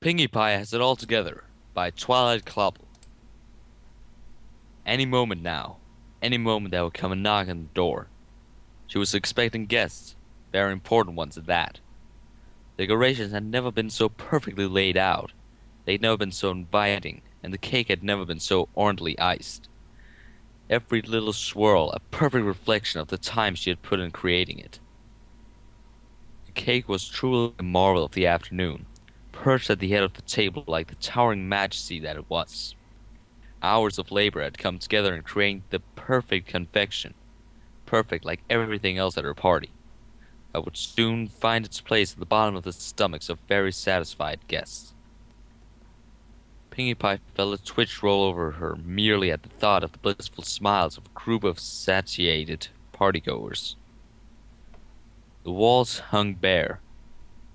Pinkie Pie has it all together by Twilightclopple. Any moment now, any moment there would come a knock on the door. She was expecting guests, very important ones at that. The decorations had never been so perfectly laid out. They'd never been so inviting, and the cake had never been so ornately iced. Every little swirl a perfect reflection of the time she had put in creating it. The cake was truly a marvel of the afternoon, perched at the head of the table like the towering majesty that it was. Hours of labor had come together in creating the perfect confection, perfect like everything else at her party, that would soon find its place at the bottom of the stomachs of very satisfied guests. Pinkie Pie felt a twitch roll over her merely at the thought of the blissful smiles of a group of satiated partygoers. The walls hung bare,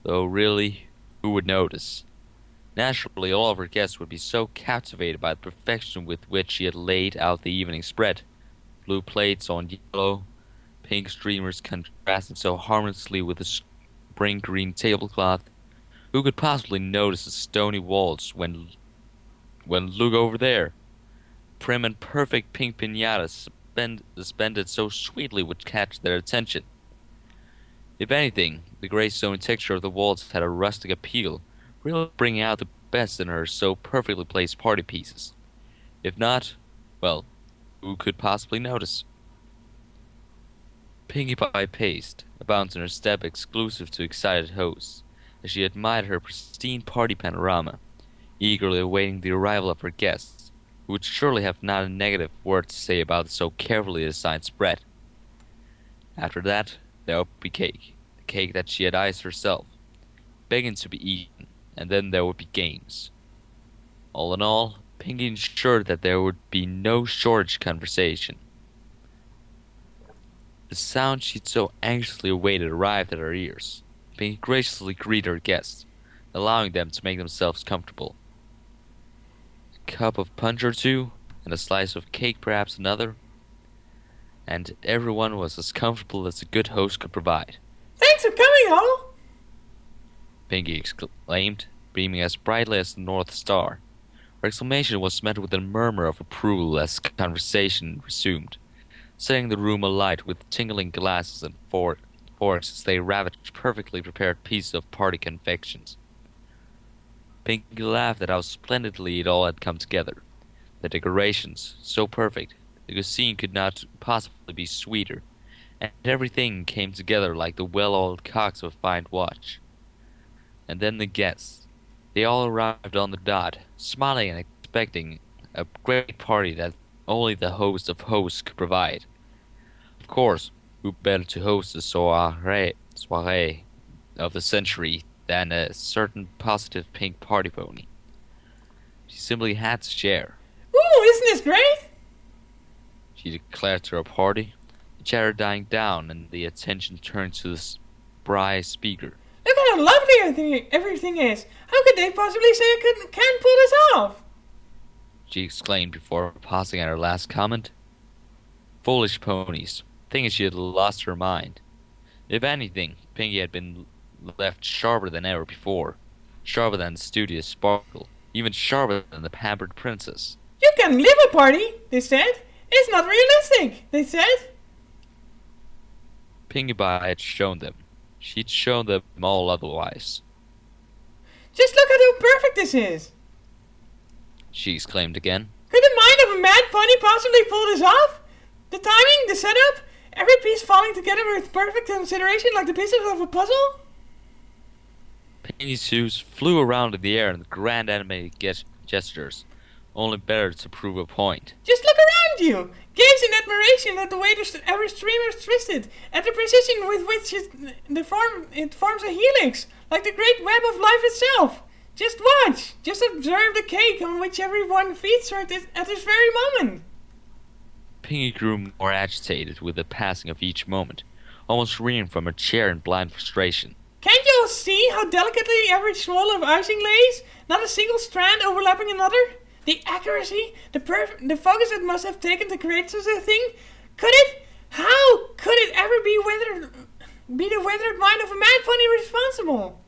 though really, who would notice? Naturally, all of her guests would be so captivated by the perfection with which she had laid out the evening spread. Blue plates on yellow, pink streamers contrasting so harmoniously with the spring green tablecloth. Who could possibly notice the stony walls when look over there? Prim and perfect pink piñatas suspended so sweetly would catch their attention. If anything, the grey stony texture of the walls had a rustic appeal, really bringing out the best in her so perfectly placed party pieces. If not, well, who could possibly notice? Pinkie Pie paced, a bounce in her step exclusive to excited hosts, as she admired her pristine party panorama, eagerly awaiting the arrival of her guests, who would surely have not a negative word to say about the so carefully designed spread. After that, there would be cake, the cake that she had iced herself, begging to be eaten, and then there would be games. All in all, Pinkie ensured that there would be no shortage of conversation. The sound she'd so anxiously awaited arrived at her ears. Pinkie graciously greeted her guests, allowing them to make themselves comfortable. A cup of punch or two, and a slice of cake perhaps another, and everyone was as comfortable as a good host could provide. Thanks for coming, all! Pinkie exclaimed, beaming as brightly as the North Star. Her exclamation was met with a murmur of approval as conversation resumed, setting the room alight with tinkling glasses and forks as they ravaged perfectly prepared pieces of party confections. Pinkie laughed at how splendidly it all had come together. The decorations, so perfect, the cuisine could not possibly be sweeter, and everything came together like the well-oiled cogs of a fine watch. And then the guests. They all arrived on the dot, smiling and expecting a great party that only the host of hosts could provide. Of course, who better to host the soirée of the century than a certain positive pink party pony? She simply had to share. Ooh, isn't this great? She declared to her party, the chatter dying down and the attention turned to the spry speaker. Look how lovely everything is. How could they possibly say I can't pull this off? She exclaimed before pausing at her last comment. Foolish ponies, thinking she had lost her mind. If anything, Pinkie had been left sharper than ever before, sharper than the studious Sparkle, even sharper than the pampered princess. You can live a party, they said. It's not realistic, they said. Pinkie Pie had shown them. She'd shown them all otherwise. Just look at how perfect this is. She exclaimed again. Could the mind of a mad pony possibly pull this off? The timing, the setup, every piece falling together with perfect consideration like the pieces of a puzzle? Pinkie's shoes flew around in the air in grand animated gestures, only better to prove a point. Just look around you! Gaze in admiration at the way every streamer is twisted, at the precision with which it forms a helix, like the great web of life itself. Just watch! Just observe the cake on which everyone feeds at this very moment. Pinkie grew more agitated with the passing of each moment, almost reeling from her chair in blind frustration. Can't you all see how delicately every swirl of icing lays? Not a single strand overlapping another? The accuracy, the focus it must have taken to create such a thing? How could it ever be the weathered mind of a mad pony responsible?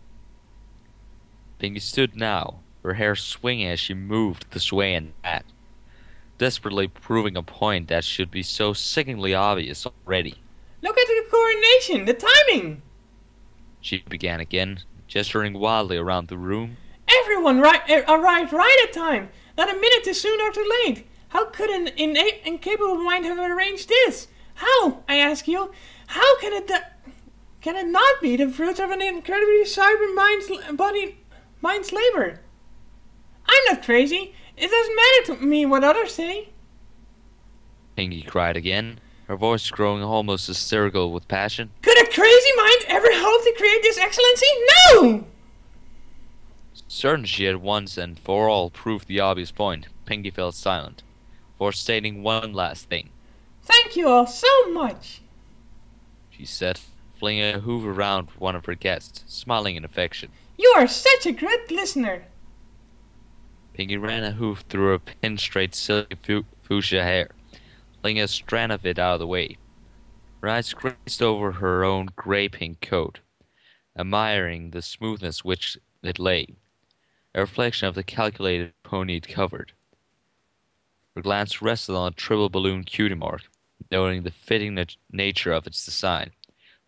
Pinkie stood now, her hair swinging as she moved this way and that, desperately proving a point that should be so sickeningly obvious already. Look at the coordination, the timing! She began again, gesturing wildly around the room. Everyone arrived right at time, not a minute too soon or too late. How could an innate and capable mind have arranged this? How, I ask you, how can it not be the fruit of an incredibly cyber mind's labor? I'm not crazy. It doesn't matter to me what others say. Pinkie cried again, her voice growing almost hysterical with passion. Could a crazy mind ever hope to create this excellency? No! Certain she had once and for all proved the obvious point, Pinkie fell silent, before stating one last thing. Thank you all so much, She said, flinging a hoof around one of her guests, smiling in affection. You are such a good listener. Pinkie ran a hoof through her pin-straight silky fuchsia hair, flinging a strand of it out of the way. Her eyes grazed over her own grey-pink coat, admiring the smoothness which it lay, a reflection of the calculated pony it covered. Her glance rested on a triple balloon cutie mark, noting the fitting nature of its design,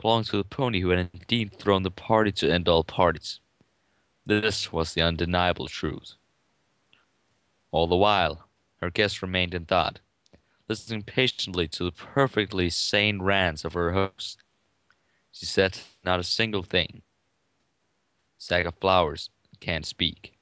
belonging to the pony who had indeed thrown the party to end all parties. This was the undeniable truth. All the while, her guest remained in thought, listening patiently to the perfectly sane rants of her host. She said not a single thing. Sack of flowers can't speak.